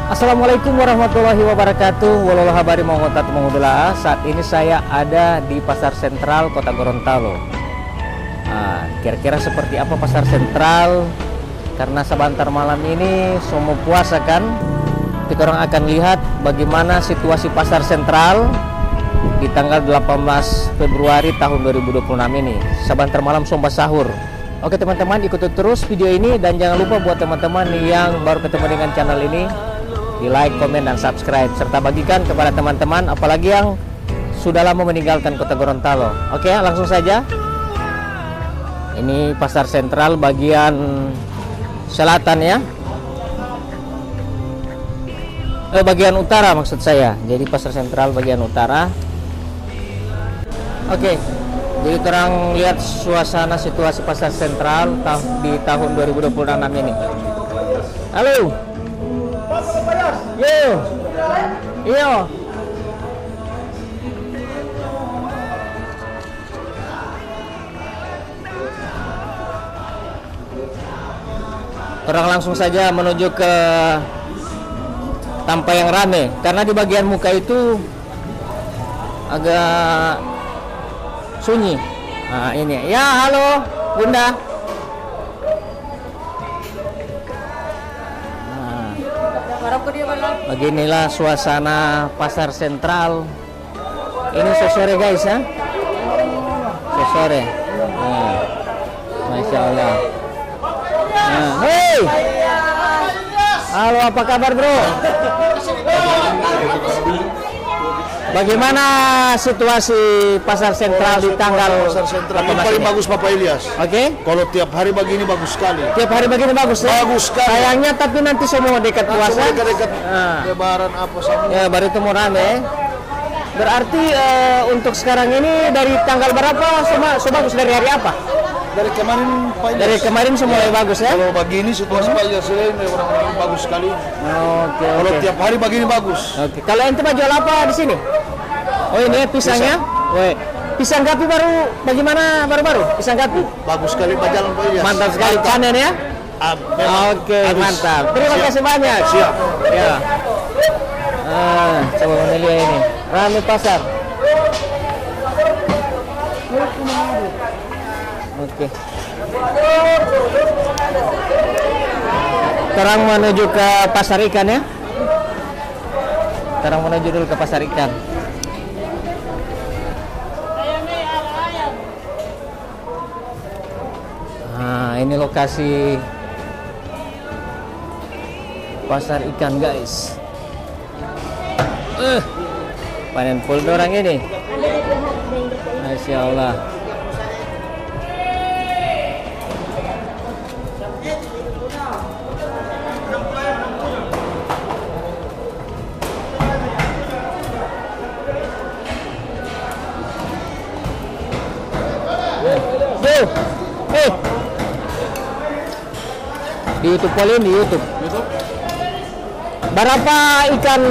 Assalamualaikum warahmatullahi wabarakatuh. Walau habari mengotat mengudula. Saat ini saya ada di Pasar Sentral Kota Gorontalo. Kira-kira seperti apa Pasar Sentral? Karena sebentar malam ini semua puasa kan. Kita orang akan lihat bagaimana situasi Pasar Sentral di tanggal 18 Februari tahun 2026 ini. Sebentar malam somba sahur. Oke teman-teman, ikuti terus video ini dan jangan lupa buat teman-teman yang baru ketemu dengan channel ini, di like, komen, dan subscribe serta bagikan kepada teman-teman apalagi yang sudah lama meninggalkan Kota Gorontalo. Oke, langsung saja. Ini Pasar Sentral bagian selatan ya. Bagian utara maksud saya. Jadi Pasar Sentral bagian utara. Oke. Jadi terang lihat suasana situasi Pasar Sentral di tahun 2026 ini. Halo. Yo. Iyo. Orang langsung saja menuju ke tempat yang rame karena di bagian muka itu agak sunyi. Nah, ini. Ya, halo, Bunda. Beginilah suasana Pasar Sentral. Ini sore guys ya. Sore. Nah, Masya Allah. Nah, hey. Halo, apa kabar bro? Bagaimana situasi Pasar Sentral di tanggal Pasar Sentral ini paling bagus Bapak Ilyas. Oke. Kalau tiap hari begini bagus sekali. Tiap hari begini bagus ya? Bagus sekali. Sayangnya tapi nanti semua dekat puasa. Dekat Lebaran apa sama. Ya baru itu mau rame. Berarti untuk sekarang ini dari tanggal berapa semua bagus dari hari apa? Dari kemarin Pak Ilyas. Dari kemarin semua bagus ya? Kalau begini situasi Pak Ilyas ini orang-orang bagus sekali. Oke. Kalau tiap hari begini bagus. Oke. Kalau ente mau jual apa di sini? Oh ini pisangnya? Woi. Pisang gapi baru bagaimana baru-baru? Pisang gapi? Bagus sekali Pak Jalan Pak Ilyas. Mantap sekali panen ya? Oke, mantap. Terima kasih banyak. Siap. Ya. Coba menilai ini. Rame pasar. Oke. Terang menuju ke pasar ikan ya. Terang menuju dulu ke pasar ikan. Nah, ini lokasi pasar ikan guys. Panen full orang ini. Masya Allah. Di YouTube Polin di YouTube. Berapa ikan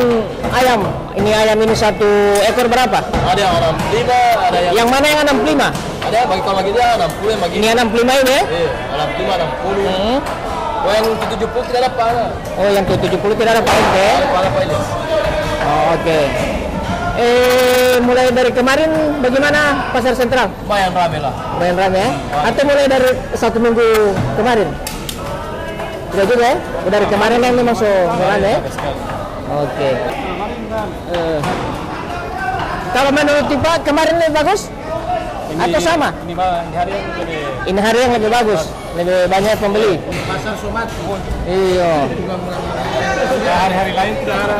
ayam? Ini ayam ini satu ekor berapa? Ada yang 65, ada Yang mana yang 65? ada bagi kalau lagi dia 60 yang bagi. Ini 65 ini ya? 65 60. Oh yang 70 tidak dapat. Oh yang 70 tidak ada Pak ente. Pak Ilyas. Oh, oke. Mulai dari kemarin bagaimana Pasar Sentral? Lumayan rame lah. Lumayan rame ya? Atau mulai dari 1 minggu kemarin? Udah juga ya? Udah dari kemarin yang memang so rame ya? Oke. Kalau menurut Pak kemarin lebih bagus? Atau sama? Ini hari yang lebih bagus, lebih banyak pembeli. Pasar Sumat. Iya. Hari-hari lain tidak ada.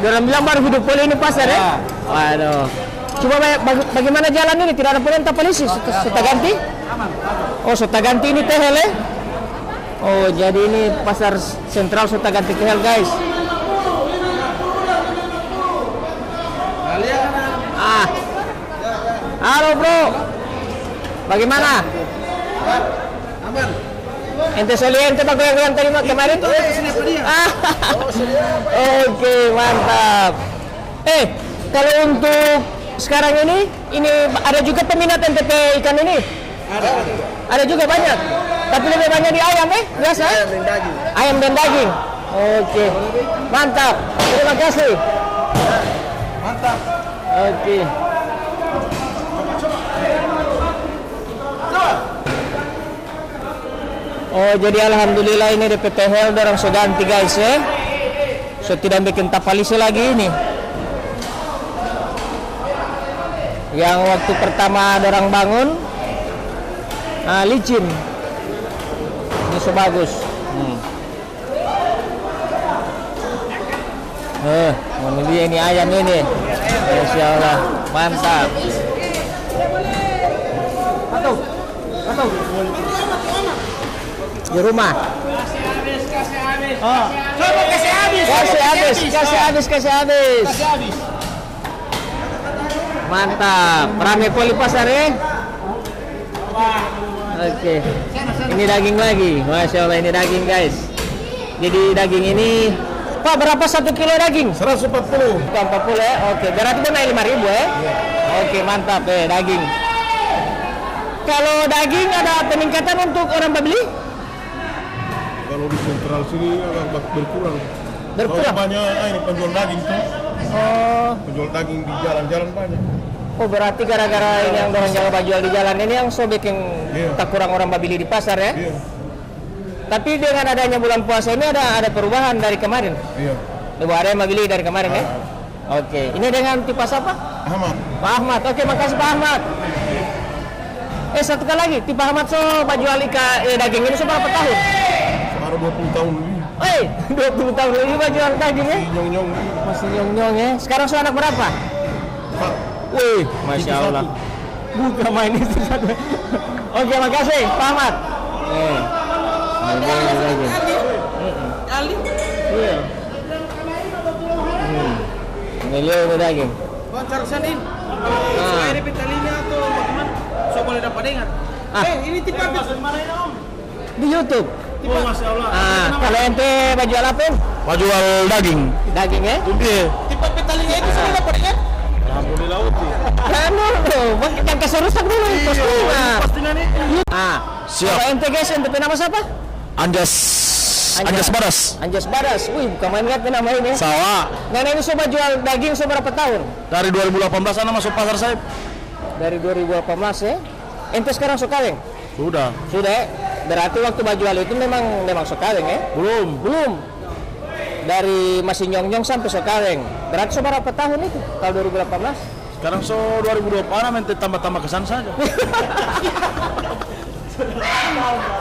Orang bilang baru hidup poli ini pasar ya? Waduh. Coba bagaimana jalan ini? Tidak ada perintah polisi? Sudah ganti? Oh, sudah ganti ini tehel ya? Oh, jadi ini Pasar Sentral sudah ganti tehel guys. Halo bro. Bagaimana? Aman. Ente solian coba goyang-goyang tadi kemarin? Oke, mantap. Kalau untuk sekarang ini ada juga peminat NTP ikan ini? Ada juga banyak. Tapi lebih banyak di ayam biasa? Ayam dan daging. Ayam dan daging. Oke. Mantap. Terima kasih. Mantap. Oke. Oh, jadi alhamdulillah ini DP tehel dorang so ganti guys ya. So tidak bikin tapalisi lagi ini. Yang waktu pertama dorang bangun licin. Ini so bagus. Ini dia ini ayam ini. Masya Allah, mantap. Atau di rumah. Oh. Kasih habis. Mantap. Rame poli pasar ya. Oke. Ini daging lagi. Masya Allah, ini daging guys. Jadi daging ini Pak, berapa 1 kilo daging? 140. 40 ya? Oke, berarti pun naik 5.000 ya? Oke, mantap daging. Kalau daging ada peningkatan untuk orang beli? Kalau di sentral sini agak berkurang. Berkurang? Banyak ini penjual daging tuh. Oh. Penjual daging di jalan-jalan banyak. Oh, berarti gara-gara ini yang orang jaga jual di jalan ini yang so bikin tak kurang orang beli di pasar ya? Iya. Tapi dengan adanya bulan puasa ini ada perubahan dari kemarin. Iya. Ibu ada yang beli dari kemarin ya? Oke. Ini dengan tipe apa? Ahmad. Pak Ahmad. Oke, makasih Pak Ahmad. Satu kali lagi, tipe Ahmad so jual daging ini so berapa tahun? Sekarang 20 tahun lebih. 20 tahun lebih jual daging ya? Nyong-nyong. Masih nyong-nyong ya. Sekarang so anak berapa? Wih, Masya Allah. Buka main itu satu. Oke, makasih Pak Ahmad. Kali. Iya. Ini daging. Bocor sanin. Saya di petalinya atau bagaimana? So boleh dapat dengar. Ini tipe apa? Mana ini Om? Di YouTube. Oh, Masya Allah. Kalau ente jual apa? Jual daging. Daging ya? Iya. Tipe petalinya itu sudah dapat dengar? Alhamdulillah uti. Anu loh, yang keserusak dulu postingan. Postingan itu. Siap. Kalau ente guys, ente nama siapa? Anjas Baras. Anjas Baras. Wih, bukan main kan nama ini. Sawa. Nenek ini coba jual daging berapa tahun? Dari 2018 ana masuk pasar saya. Dari 2018 ya. Ente sekarang so kawin? Sudah. Sudah ya? Berarti waktu jual itu memang so kawin ya? Belum. Dari masih nyong-nyong sampai so kawin. Berarti so berapa tahun itu? Tahun 2018? Sekarang so 2020 ana mente tambah-tambah kesan saja.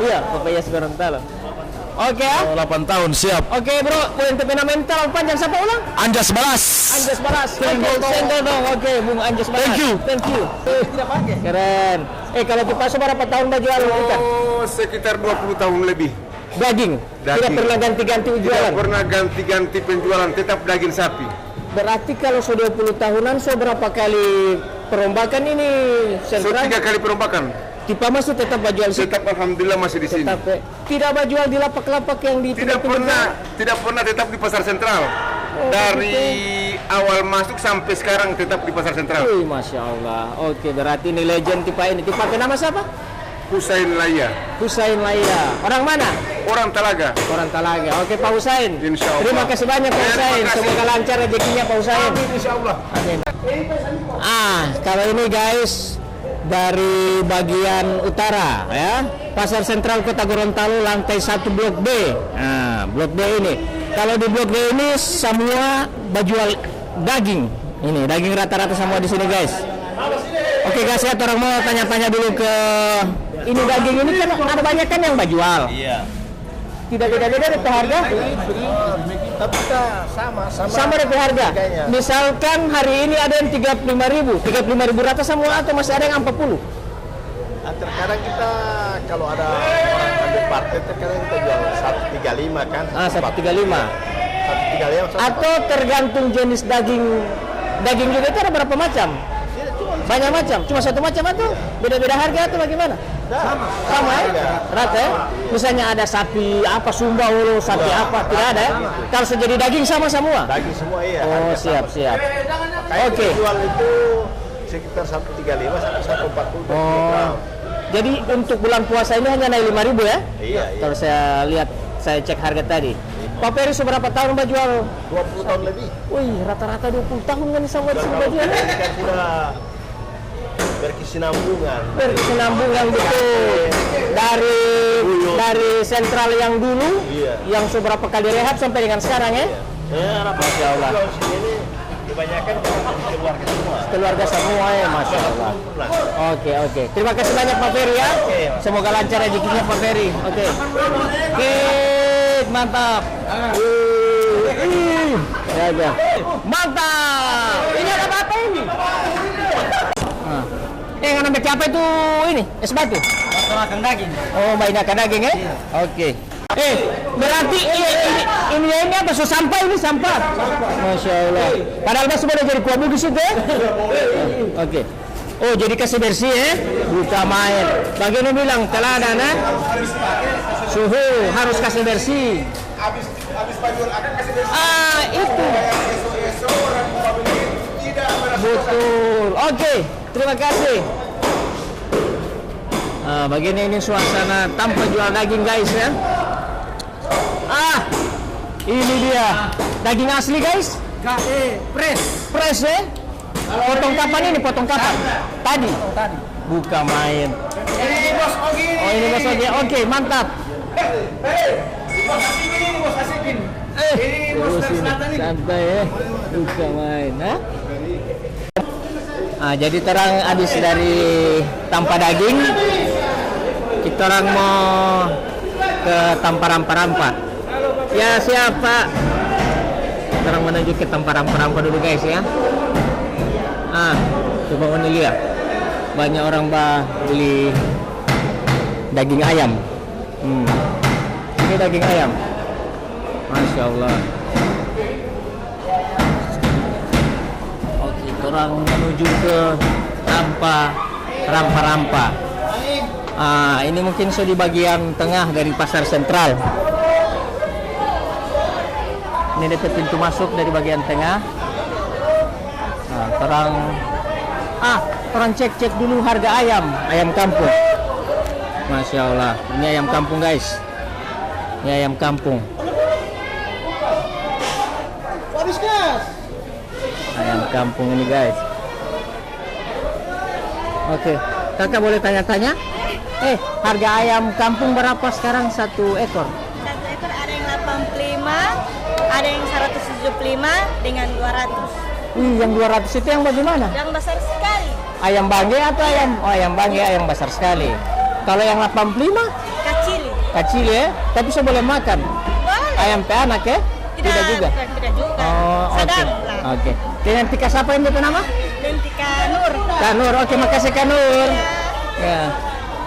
Iya, papaya Gorontalo. Oke ya? 8 tahun siap. Oke bro, ente mental panjang siapa ulang? Anjas Baras. Anjas Baras. Senggol dong. Oke, Bung Anjas Baras. Thank you. Tidak pakai. Keren. Kalau kita berapa tahun jual ikan? Oh, sekitar 20 tahun lebih. Daging. Tidak pernah ganti-ganti jualan. Tidak pernah ganti-ganti penjualan, tetap daging sapi. Berarti kalau sudah 20 tahunan, berapa kali perombakan ini sentral? 3 kali perombakan. Tipe masih tetap jual sih? Tetap alhamdulillah masih di sini. Tetap, tidak jual di lapak-lapak yang di Tidak pernah tetap di pasar sentral. Dari awal masuk sampai sekarang tetap di pasar sentral. Masya Allah. Oke, berarti ini legend tipe ini. Tipe nama siapa? Husain Laya. Husain Laya. Orang mana? Orang Talaga. Orang Talaga. Oke Pak Husain. Insya Allah. Terima kasih banyak Pak Husain. Semoga lancar rezekinya Pak Husain. Insya Allah. Amin. Kalau ini guys dari bagian utara ya, Pasar Sentral Kota Gorontalo lantai 1 Blok B. Blok B ini. Kalau di Blok B ini semua jual daging. Ini daging rata-rata semua di sini guys. Oke guys, ya orang mau tanya-tanya dulu ke ini daging ini kan ada banyak kan yang jual. Iya. Tidak beda-beda dari harga? Tapi kita sama dari harga. Misalkan hari ini ada yang 35.000 rata semua atau masih ada yang 40? Terkadang kita kalau ada orang ambil partai terkadang kita jual 135 kan. 135. 135. Atau tergantung jenis daging. Daging juga itu ada berapa macam? Banyak macam. Cuma satu macam atau beda-beda harga atau bagaimana? Sama ya? Rata ya? Misalnya ada sapi apa Sumba Hulu, sapi apa, tidak ada ya? Kalau jadi daging sama semua? Daging semua iya. Oh, siap. Oke. Jual itu sekitar 135 sampai 140. Oh. Jadi untuk bulan puasa ini hanya naik 5.000 ya? Iya. Kalau saya lihat, saya cek harga tadi. Pak Peri seberapa tahun Mbak jual? 20 tahun lebih. Wih, rata-rata 20 tahun kan sama di sini Mbak jual. Ini kan sudah berkesinambungan. Berkesinambungan betul. Dari sentral yang dulu, Iya. yang seberapa kali rehab sampai dengan sekarang ya. Ya, Masya Allah. Kalau sini ini kebanyakan keluarga semua. Keluarga semua ya, Masya Allah. Oke. Terima kasih banyak Pak Ferry ya. Semoga lancar rezekinya Pak Ferry. Oke, mantap. Ya. Mantap. Ini ada apa ini? Yang namanya apa itu ini? Es batu? Makan daging. Oh, makan daging ya? Iya. Oke. Berarti ini apa? So sampah ini sampah. Masya Allah. Padahal masih boleh jadi kuabu di situ ya? Oke. Oh, jadi kasih bersih ya? Buka main. Bagian ini bilang teladan ya? Suhu harus kasih bersih. Habis pagi akan kasih bersih. Itu. Betul. Oke. Terima kasih. Bagian ini suasana tanpa jual daging guys ya. Ini dia daging asli guys. Fresh ya. Potong kapan ini? Potong kapan? Tadi. Buka main. Ini bos Ogi. Oh ini bos Ogi. Oke mantap. Bos asikin ini bos asikin. Ini bos dari selatan ini. Santai ya. Buka main. Jadi terang habis dari tanpa daging. Kita orang mau ke tanpa rampa-rampa. Ya siapa? Sekarang menuju ke tempat rampa-rampa dulu guys ya. Coba ini lihat. Banyak orang beli daging ayam. Ini daging ayam. Masya Allah. Oke, orang menuju ke rampa-rampa. Ini mungkin di bagian tengah dari pasar sentral. Ini dekat pintu masuk dari bagian tengah. Orang cek dulu harga ayam kampung. Masya Allah, ini ayam kampung guys. Ini ayam kampung. Habis gas. Ayam kampung ini guys. Oke, kakak boleh tanya-tanya? Harga ayam kampung berapa sekarang satu ekor? Satu ekor ada yang 85, ada yang 175 dengan 200. Yang 200 itu yang bagaimana? Yang besar sekali. Ayam bangke atau ayam? Oh, ayam bangke, ayam besar sekali. Kalau yang 85? Kecil. Kecil ya, tapi saya boleh makan. Boleh. Ayam anak ya? Tidak juga. Bukan, tidak juga. Oh, Sedang oke. lah. Oke. Dengan Tika siapa yang itu nama? Dan Tika Nur. Kak Nur. Oke, makasih Kak Nur. Ya.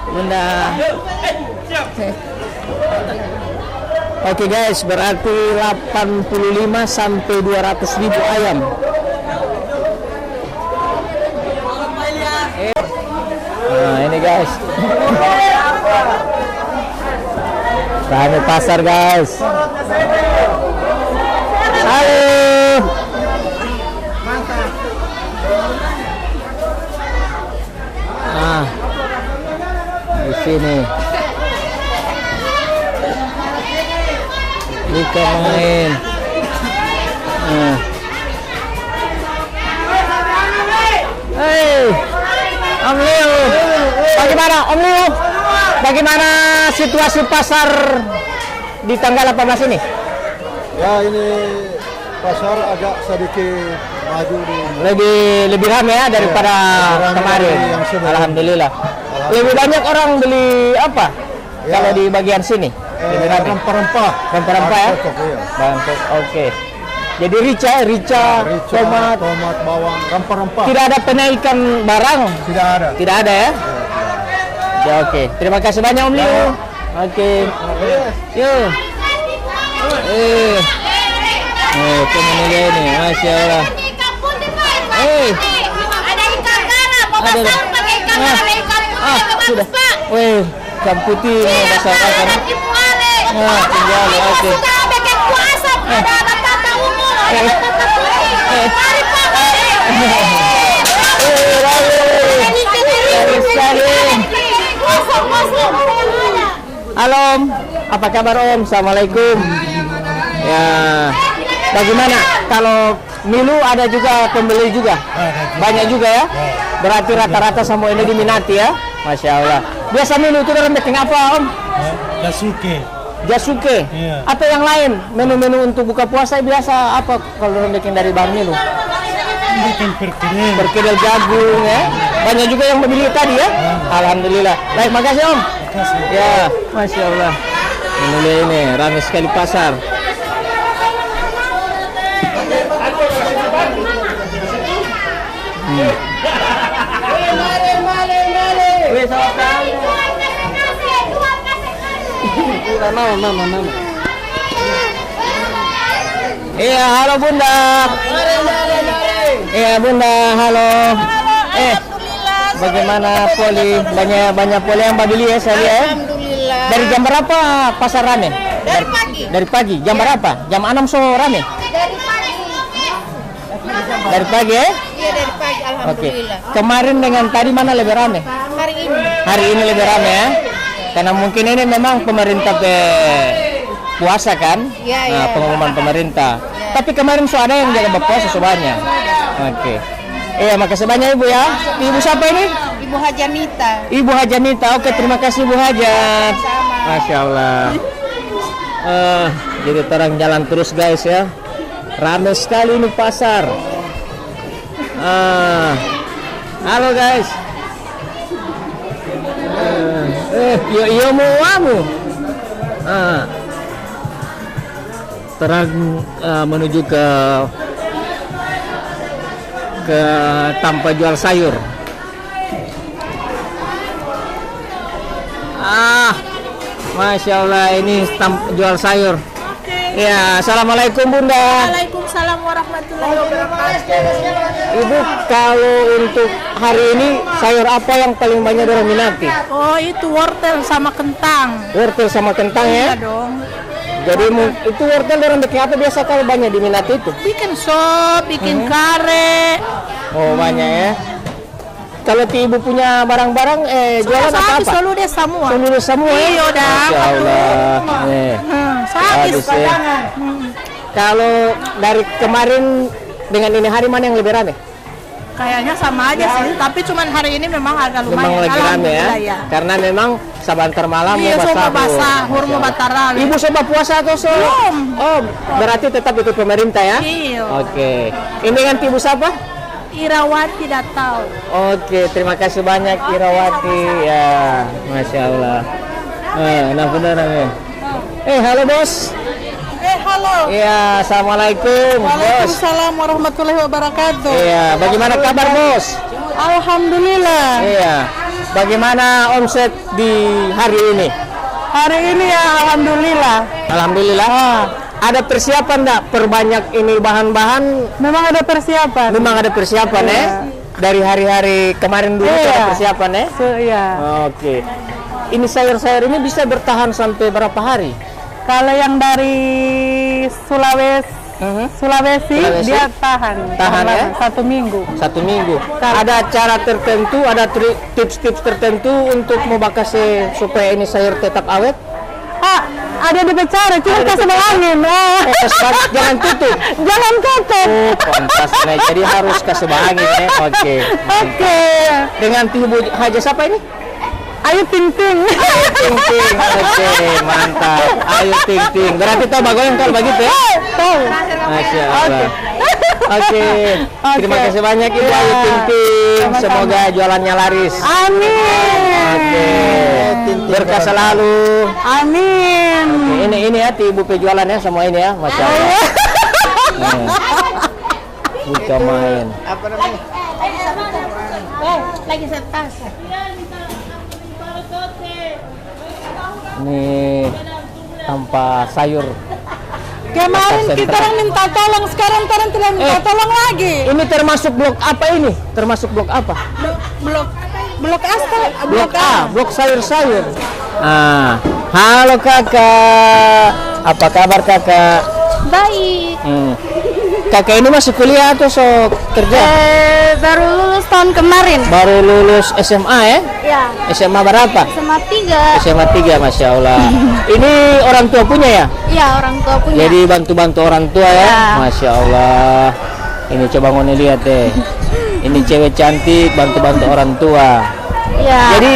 Bunda. Oke guys, berarti 85 sampai 200 ribu ayam. Ini guys. Kami pasar guys. Halo. Di sini. Buka main. Om Leo. Bagaimana Om Leo? Bagaimana situasi pasar di tanggal 18 ini? Ya ini pasar agak sedikit maju di Lebih ramai ya daripada kemarin. Alhamdulillah. Lebih banyak orang beli apa? Ya. Kalau di bagian sini? Lebih ramai. rempah-rempah. Rempah-rempah ya? Pokok, iya. Bahan pokok, oke. Jadi rica, tomat, bawang, rempah-rempah. tidak ada penaikan barang? Tidak ada. Tidak ada ya? Ya oke. Terima kasih banyak Om Liu. Oke. Yuk. Teman ini, Masya Allah. Ada ikan gara, mau Ada. pasang pakai ikan gara, ada ikan putih, bagus sudah. Pak. Ikan putih mau pasar kan? Tinggal, oke. Suka bikin puasa, ada batata ungu, ada batata putih. Mari Pak. Halo Om, apa kabar Om? Assalamualaikum. Ya, bagaimana kalau milu ada juga pembeli juga? Banyak juga ya? Berarti rata-rata semua ini diminati ya? Masya Allah. Biasa milu itu dalam bikin apa Om? Jasuke. Jasuke? Iya. Atau yang lain? Menu-menu untuk buka puasa biasa apa kalau dalam bikin dari bahan milu? Bikin perkedel. Perkedel jagung ya? Banyak juga yang membeli tadi ya? Alhamdulillah. Baik, makasih Om. Ya, Masya Allah. Ini ramai sekali pasar. Mama. Iya, halo Bunda. Iya Bunda, halo. Bagaimana poli? Banyak poli yang beli ya saya lihat. Alhamdulillah. Dari jam berapa pasar rame? Dari pagi. Dari pagi. Jam berapa? Jam 6 sore rame? Dari pagi. Dari pagi ya? Iya dari pagi. Oke. Alhamdulillah. Kemarin dengan tadi mana lebih rame? Hari ini. Hari ini lebih rame ya? Karena mungkin ini memang pemerintah puasa kan? Iya. Pengumuman pemerintah. Tapi kemarin ada yang jaga berpuasa sebanyak. Oke. Iya, makasih banyak Ibu ya. Ibu siapa ini? Ibu Hajanita. Ibu Hajanita. Oke, terima kasih Ibu Hajat. Masya Allah. Jadi terang jalan terus guys ya. Ramai sekali ini pasar. Halo guys. Yo mau kamu. Terang menuju ke tempat jual sayur. Masya Allah, ini jual sayur. Ya, assalamualaikum Bunda. Waalaikumsalam warahmatullahi wabarakatuh. Ibu, kalau untuk hari ini sayur apa yang paling banyak orang minati? Oh, itu wortel sama kentang. Wortel sama kentang ya? Iya dong. Jadi itu wortel orang bikin apa biasa kalau banyak diminati itu? Bikin sop, bikin kare. Oh, banyak ya. Kalau ibu punya barang-barang jualan apa? Soludes semua. Soludes semua ya? Iya, dah. Masya Allah. Habis. Kalau dari kemarin dengan ini hari mana yang lebih ramai? Kayaknya sama aja sih, tapi cuman hari ini memang agak lumayan. Memang lagi rame ya? Ya. Karena memang sabantar malam Iya, mau basah, hurma batara. Ibu coba puasa atau belum? Oh, berarti tetap ikut pemerintah ya? Iya. Oke. Ini kan ibu siapa? Irawati datang. Oke, terima kasih banyak Irawati. Ya, Masya Allah. Nah benar ya. Halo bos. Halo. Iya, assalamualaikum bos. Waalaikumsalam warahmatullahi wabarakatuh. Iya, bagaimana kabar bos? Alhamdulillah. Iya. Bagaimana omset di hari ini? Hari ini ya alhamdulillah. Alhamdulillah. Ada persiapan enggak perbanyak ini bahan-bahan? Memang ada persiapan. Memang ada persiapan ya. Dari hari-hari kemarin dulu ada persiapan ya. Iya. Oke. Ini sayur-sayur ini bisa bertahan sampai berapa hari? Kalau yang dari Sulawesi dia tahan ya? 1 minggu. 1 minggu. Ada cara tertentu, ada tips-tips tertentu untuk membakar supaya ini sayur tetap awet? Ada di bicara, cuma kasih angin. Jangan tutup. Jangan tutup. Oh, pantas. Nah, jadi harus kasih angin ya. Oke. Dengan Ibu Haja siapa ini? Ayu Ting Ting. Ayu Ting Ting. Oke, mantap. Ayu Ting Ting. Berarti tahu bagoyang kalau begitu ya? Tahu. Masya Allah. Oke. Terima kasih banyak Ibu Ayu Ting Ting. Semoga jualannya laris. Amin. Oke. Berkah selalu. Amin. Oke, ini ya Ibu penjualannya semua ini ya, Masya Allah. Buka main. Apa namanya? Lagi setas. Ini tanpa sayur. Kemarin kita minta tolong, sekarang tidak minta tolong lagi. Ini termasuk blok apa ini? Termasuk blok apa? Blok asal. Blok A, blok sayur-sayur. Halo kakak, apa kabar kakak? Baik. kakak ini masih kuliah atau kerja? Baru lulus tahun kemarin. Baru lulus SMA ya? Ya. SMA berapa? SMA 3. SMA 3, Masya Allah. Ini orang tua punya ya? Iya, orang tua punya. Jadi bantu-bantu orang tua ya? Ya. Masya Allah. Ini coba mau lihat deh. Ini cewek cantik bantu-bantu orang tua. Iya. Jadi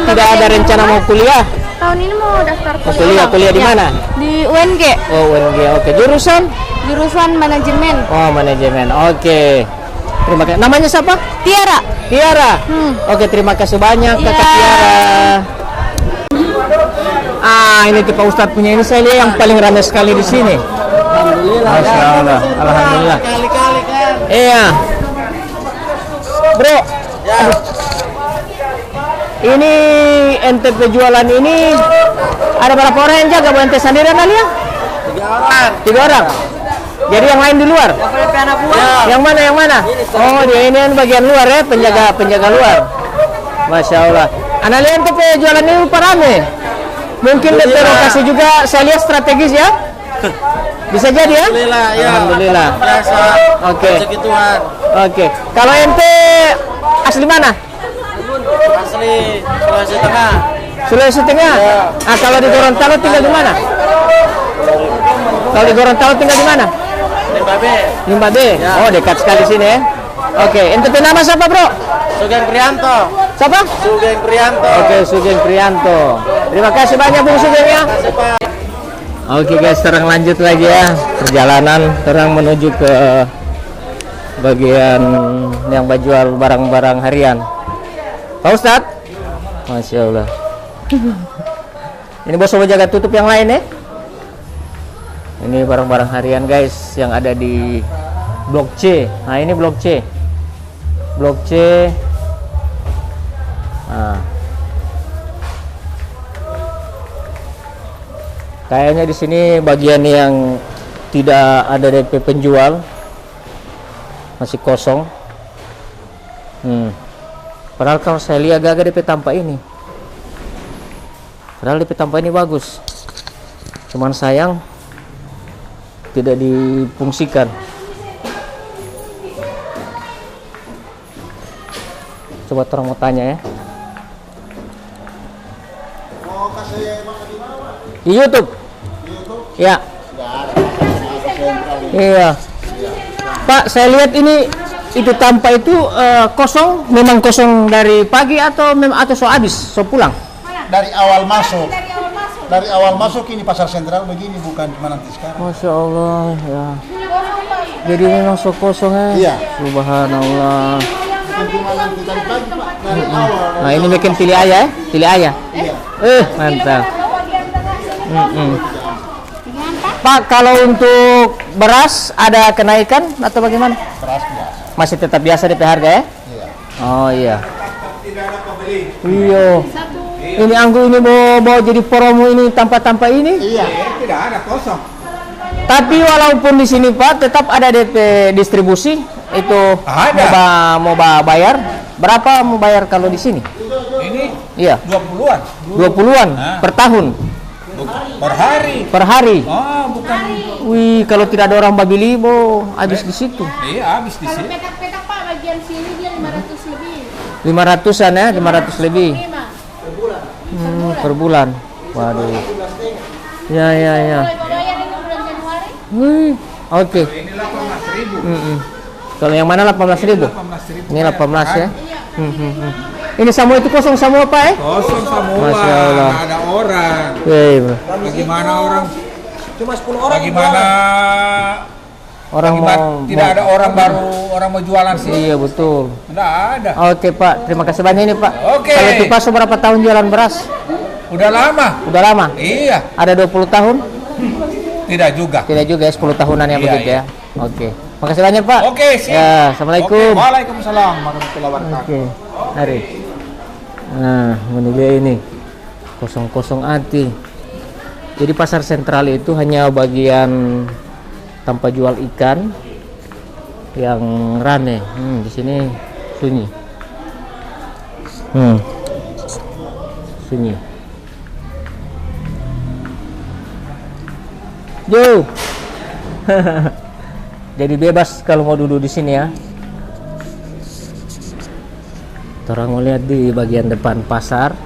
tidak ada rencana mau kuliah? Tahun ini mau daftar Mau kuliah, kuliah di Ya, mana? Di UNG. Oh, UNG. Oke. Jurusan? Jurusan manajemen. Oh, manajemen. Oke. Terima kasih. Namanya siapa? Tiara. Tiara. Oke, terima kasih banyak Kakak Iya. Tiara. Ini Pak Ustadz punya ini saya lihat yang paling ramai sekali di sini. Alhamdulillah. Masya Allah. Alhamdulillah. Kali-kali kan. Iya. Bro. Aduh. Ini NTP jualan ini ada berapa orang yang jaga? Bu ente sendiri kali ya? 3 orang. Jadi yang lain di luar? Yang mana? Yang mana? Oh, dia ini yang bagian luar ya, penjaga luar. Masya Allah. Anak lihat NTP jualan ini lupa rame. Mungkin DP lokasi juga saya lihat strategis ya. Bisa jadi ya? Alhamdulillah, ya. Alhamdulillah. Biasa. Oke. Segituan. Oke. Kalau ente asli mana? Asli Sulawesi Tengah. Sulawesi Tengah. Kalau di Gorontalo tinggal di mana? Kalau di Gorontalo tinggal di mana? Limba B. Oh, dekat sekali sini ya. Oke. Ente nama siapa, Bro? Sugeng Prianto. Siapa? Sugeng Prianto. Oke, Sugeng Prianto. Terima kasih banyak Bung Sugeng ya. Oke guys, sekarang lanjut lagi ya perjalanan. Sekarang menuju ke bagian yang jual barang-barang harian. Pak Ustadz, Masya Allah. Ini bos mau jaga tutup yang lain ya. Ini barang-barang harian guys yang ada di Blok C. Nah ini Blok C. Blok C. Nah. Kayaknya di sini bagian yang tidak ada DP penjual masih kosong. Padahal kalau saya lihat agak DP tampak ini. Padahal DP tampak ini bagus. Cuman sayang tidak difungsikan. Coba orang mau tanya ya. Di YouTube. Ya. Iya. Pak, saya lihat ini itu tampak itu kosong, memang kosong dari pagi atau so habis, so pulang? Dari awal masuk. Dari awal masuk ini pasar sentral begini, bukan cuma nanti sekarang. Masya Allah ya. Jadi memang so kosong ya. Iya. Subhanallah. Bukan cuma nanti dari pagi Pak, dari awal. Nah ini bikin pilih ayah ya, pilih ayah. Iya. Mantap. Pak, kalau untuk beras ada kenaikan atau bagaimana? Beras biasa. Masih tetap biasa DP harga ya? Iya. Oh iya. Iya. Ini anggur ini mau jadi promo ini tanpa ini? Iya. Tidak ada kosong. Tapi walaupun di sini Pak tetap ada DP distribusi itu Ada. mau bayar berapa mau bayar kalau di sini? Ini Iya. 20-an 20-an per tahun. per hari. Per hari. Oh, bukan. Wih, kalau tidak ada orang babili mau habis di situ. Iya, habis di Kalau sini. petak-petak Pak bagian sini dia 500 lebih. 500-an ya, 500 lebih. 5. Per bulan. Waduh. Ya. Bayar ini bulan Januari. Wih, oke. Ini 18.000. Kalau yang mana 18.000? 18.000. Ini 18 ya. Ini semua itu kosong semua Pak ya? Kosong semua. Masya Allah. Nggak ada orang. Bro. Bagaimana orang? Cuma 10 orang. Bagaimana Orang tidak ada orang baru orang mau jualan sih? Iya betul. Tidak ada. Oke Pak, terima kasih banyak ini Pak. Oke. Kalau Tipas berapa tahun jualan beras? Udah lama. Udah lama? Iya. Ada 20 tahun? Tidak juga. Tidak juga ya, 10 tahunan ya Iya, begitu iya. ya. Oke. Makasih banyak Pak. Oke, siap. Ya, Assalamualaikum. Oke, waalaikumsalam warahmatullahi wabarakatuh. Oke. Mari. Nah, ini dia ini. Kosong-kosong hati. Jadi pasar sentral itu hanya bagian tanpa jual ikan yang rame. Di sini sunyi. Sunyi. Jo. Jadi bebas kalau mau duduk di sini ya. Orang mau lihat di bagian depan pasar.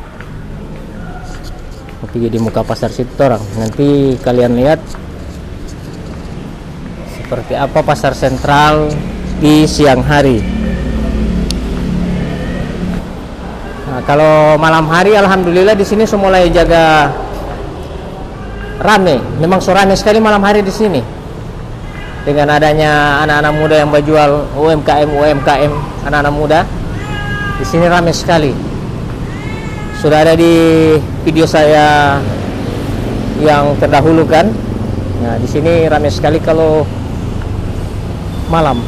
Nanti di muka pasar situ orang. Nanti kalian lihat seperti apa pasar sentral di siang hari. Nah, kalau malam hari alhamdulillah di sini semua mulai jaga rame. Memang rame sekali malam hari di sini. Dengan adanya anak-anak muda yang berjual UMKM, anak-anak muda di sini ramai sekali. Sudah ada di video saya yang terdahulu kan. Nah, di sini ramai sekali kalau malam.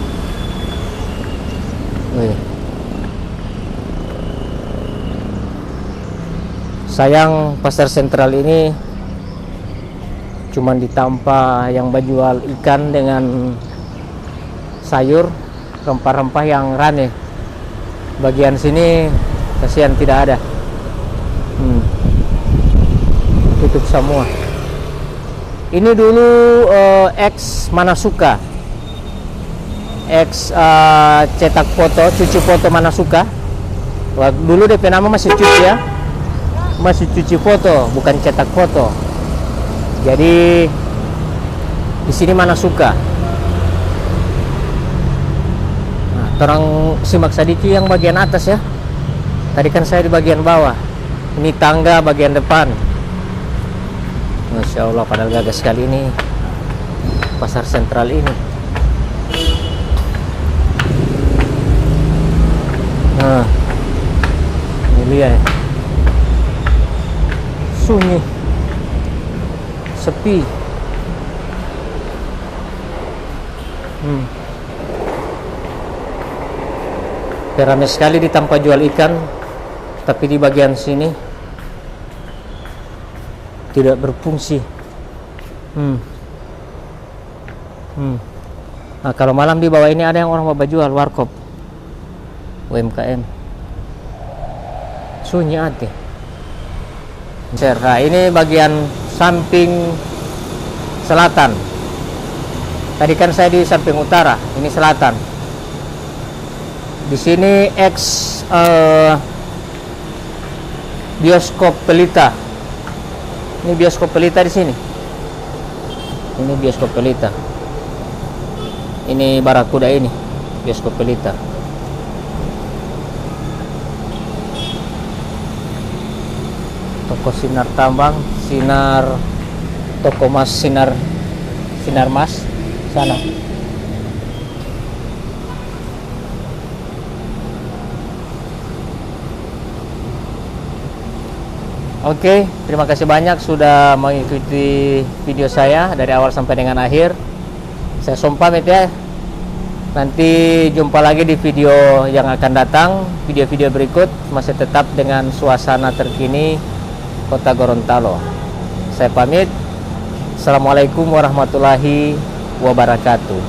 Wih. Sayang pasar sentral ini cuman ditampa yang berjual ikan dengan sayur, rempah-rempah yang rame. Bagian sini kasihan tidak ada. Tutup semua. Ini dulu ex Manasuka, ex cetak foto, cuci foto Manasuka. Dulu DP nama masih cuci ya, masih cuci foto, bukan cetak foto. Jadi di sini Manasuka. Nah, orang simak sedikit yang bagian atas ya. Tadi kan saya di bagian bawah. Ini tangga bagian depan. Masya Allah, padahal gagah sekali ini pasar sentral ini. Nah, ini lihat, sunyi, sepi. Ramai sekali di tempat jual ikan, tapi di bagian sini tidak berfungsi. Nah, kalau malam di bawah ini ada yang orang mau jual warkop UMKM. Sunyi hati. Nah, ini bagian samping selatan. Tadi kan saya di samping utara, ini selatan. Di sini ex bioskop Pelita. Ini bioskop Pelita di sini. Ini bioskop Pelita. Ini Barakuda ini, bioskop Pelita. Toko Sinar Tambang, toko Mas Sinar Mas sana. Oke, terima kasih banyak sudah mengikuti video saya dari awal sampai dengan akhir. Saya pamit ya. Nanti jumpa lagi di video yang akan datang, video-video berikut masih tetap dengan suasana terkini Kota Gorontalo. Saya pamit. Assalamualaikum warahmatullahi wabarakatuh.